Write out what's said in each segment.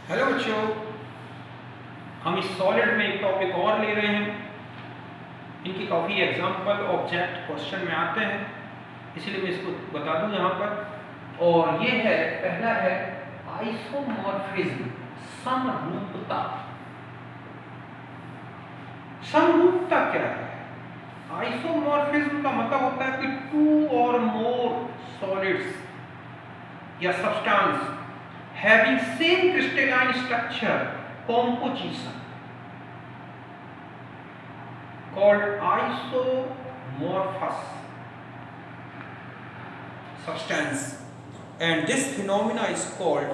Hello बच्चों, हम इस सॉलिड में एक टॉपिक और ले रहे हैं। इनकी काफ़ी एग्जाम्पल ऑब्जेक्ट क्वेश्चन में आते हैं, इसलिए मैं इसको बता दूं यहाँ पर। और ये है, पहला है आइसोमॉर्फिज्म, समरूपता। समरूपता क्या है? आइसोमॉर्फिज्म का मतलब होता है कि टू और मोर सॉलिड्स या substance having same crystalline structure composition called isomorphous substance, and this phenomena is called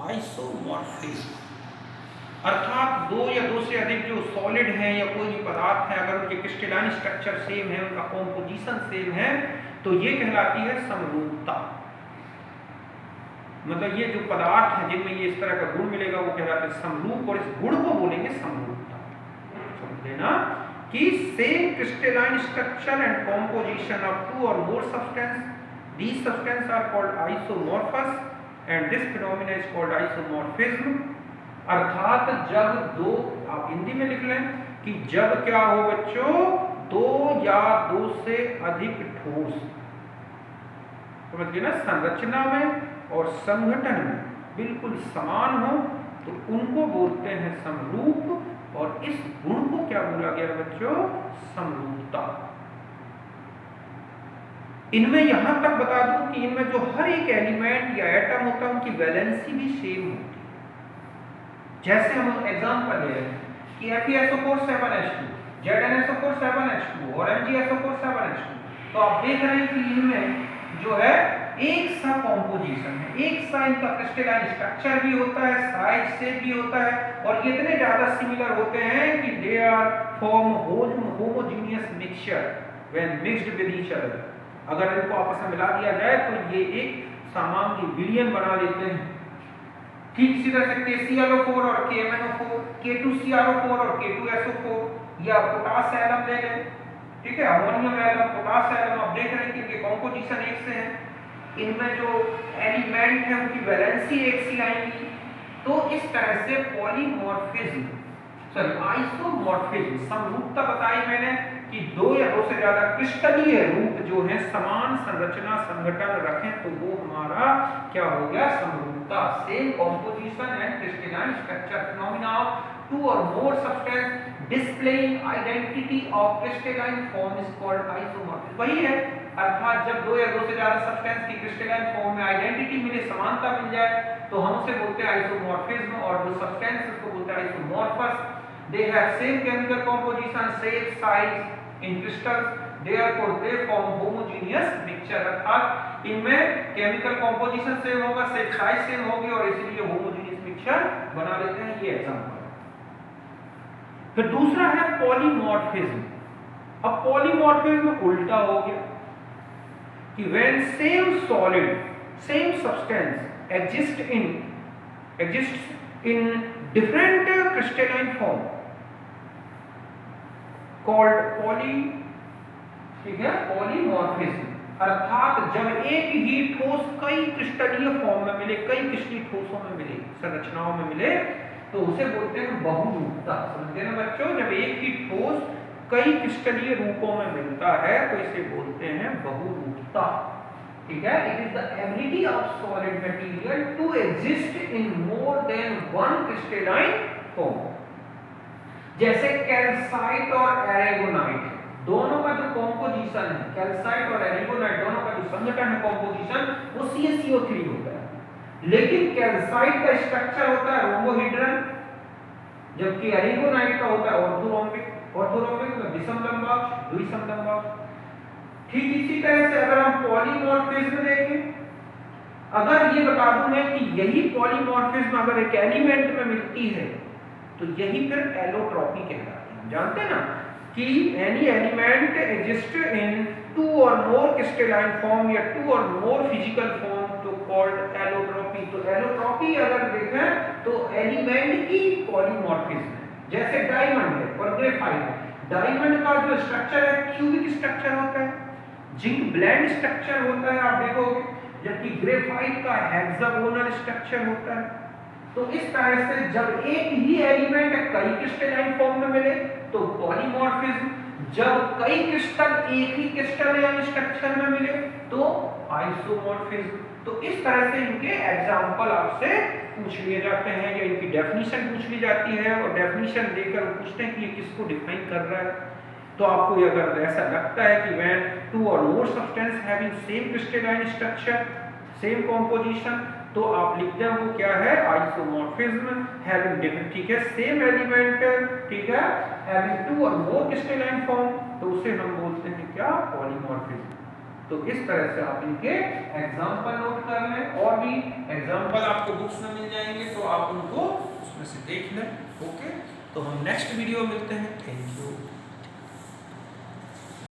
isomorphism। अर्थात दो या दो से अधिक जो सॉलिड हैं या कोई भी पदार्थ है, अगर उनके क्रिस्टलाइन स्ट्रक्चर सेम है, उनका कॉम्पोजिशन सेम है, तो ये कहलाती है समरूपता। मतलब ये जो पदार्थ हैं जिनमें ये इस तरह का गुण मिलेगा वो कहलाते हैं समरूप, और इस गुण को बोलेंगे समरूपता। समझ लेना कि same crystalline structure and composition of two और more substance, these substance are called isomorphous and this phenomena is called isomorphism. अर्थात जब दो, आप हिंदी में लिख लें कि जब क्या हो बच्चों, दो या दो से अधिक ठोस, समझ गए ना, संरचना में और संगठन में बिल्कुल समान हो तो उनको बोलते हैं समरूप, और इस गुण को क्या बोला गया बच्चों? समरूपता। इनमें यहां तक बता दूं कि इनमें जो हर एक एलिमेंट या एटम होता है उनकी वैलेंसी भी सेम होती है। जैसे हम एग्जांपल ले रहे हैं कि FeSO4 7H2, ZnSO4 7H2 और MgSO4 7H2, तो आप देख रहे हैं कि इनमें जो है एक सा कॉम्पोजिशन है, एक सा इनका क्रिस्टलाइन स्ट्रक्चर भी होता है, साइज से भी होता है, और ये इतने ज्यादा सिमिलर होते हैं कि they are form homogeneous mixture when mixed with each other. अगर इनको आपस में मिला दिया जाए तो ये एक सामान्य विलयन बना लेते हैं। ठीक इसी तरह से KClO4 और KMnO4, K2CrO4 और K2SO4, या पोटास एलम ले लें, ठीक है, अमोनियम एलम, पोटास एलम, आप देख रहे हैं कि इनके कॉम्पोजिशन एक से है, इनमें जो एलिमेंट है उनकी वैलेंसी एक सी आएंगी। तो इस तरह से पॉलीमॉर्फिज्म, सॉरी आइसोमॉर्फिज्म, समरूपता बताई मैंने कि दो या दो से ज्यादा क्रिस्टलीय रूप जो है समान संरचना संगठन रखें तो वो हमारा क्या हो गया? समरूपता। Same composition and crystalline structure phenomena of two और more substance displaying identity of crystalline form is called isomorphism. वही है, अर्थात जब दो या दो से ज्यादा सब्सटेंस की क्रिस्टलाइन फॉर्म में आइडेंटिटी मिले, समानता मिल जाए, तो हम उसे बोलते हैं आइसोमॉर्फिज्म, और जो सब्सटेंस उसको बोलते हैं isomorphous. They have same chemical composition, shape, size in crystals, therefore they form homogeneous mixture। अर्थात इनमें केमिकल कॉम्पोजिशन सेम होगा, शेप साइज सेम होगी, और इसीलिए होमोजेनियस मिक्सचर बना लेते हैं। ये एग्जांपल। फिर दूसरा है पॉलीमॉर्फिज्म। अब पॉलीमॉर्फिज्म उल्टा हो गया कि when same solid, same substance exists in different crystalline form called poly, ठीक है, पॉलीमॉर्फिज्म। अर्थात जब एक ही ठोस कई क्रिस्टलीय फॉर्म में मिले, कई क्रिस्टलीय ठोसों में मिले, संरचनाओं में मिले, तो उसे बोलते हैं बहुरूपता। समझते हैं बच्चों, जब एक ही ठोस कई क्रिस्टलीय रूपों में मिलता है तो इसे बोलते हैं बहुरूपता। ठीक है, it is the ability of solid material to exist in more than one crystalline form. जैसे कैल्साइट और एरेगोनाइट, दोनों का जो कॉम्पोजिशन है, कैल्साइट और एरेगोनाइट दोनों का जो संगठन है, कॉम्पोजिशन, वो CaCO3 होता है, लेकिन कैल्साइट का स्ट्रक्चर होता है रोम्बोहेड्रन, जबकि एरेगोनाइट का होता है ऑर्थोरोम्बिक। ऑर्थोरोम्बिक मतलब विषम लंबाक्ष, द्विसम लंबाक्ष। ठीक इसी तरह से अगर हम पॉलीमॉर्फिज्म देखें, अगर ये बता दूं मैं कि यही पॉलीमॉर्फिज्म अगर एक एलिमेंट में मिलती है तो यही फिर एलोट्रॉपी कहलाती है। जानते हैं ना कि any element exist in two और मोर क्रिस्टलाइन फॉर्म या टू और मोर फिजिकल फॉर्म तो कॉल्ड एलोट्रॉपी। तो एलोट्रॉपी अगर देखें तो एलिमेंट की पॉलीमॉर्फिज्म है। जैसे डायमंड है और ग्रेफाइट है, डायमंड का जो स्ट्रक्चर है क्यूबिक स्ट्रक्चर होता है, जिंक ब्लेंड स्ट्रक्चर होता है, आप देखोगे, जबकि ग्रेफाइट का हेक्सागोनल स्ट्रक्चर होता है। तो इस तरह से जब एक ही एलिमेंट कई क्रिस्टलाइन फॉर्म में मिले तो पॉलीमॉर्फिज्म, जब कई क्रिस्टल एक ही क्रिस्टल या स्ट्रक्चर में मिले तो आइसोमॉर्फिज्म। तो इस तरह से इनके एग्जांपल आपसे पूछ लिए जाते हैं या इनकी डेफिनेशन पूछ ली जाती है और डेफिनेशन देकर वो पूछते हैं कि ये किसको डिफाइन कर रहा है। तो आपको ये अगर ऐसा लगता है कि व्हेन टू और more substance having same crystalline structure same composition तो आप लिखते हैं वो क्या है आइसोमॉर्फिज्म हैविंग डिफरेंट, ठीक है, सेम एलिमेंट, ठीक है, हैविंग टू और मोर क्रिस्टलाइन फॉर्म तो उसे हम बोलते हैं क्या पॉलीमॉर्फिज्म। तो इस तरह से आप इनके एग्जांपल नोट कर लें और भी एग्जांपल आपको बुक्स में मिल जाएंगे तो आप उनको उसमें से देख लें। ओके, तो हम नेक्स्ट वीडियो मिलते हैं। Thank you.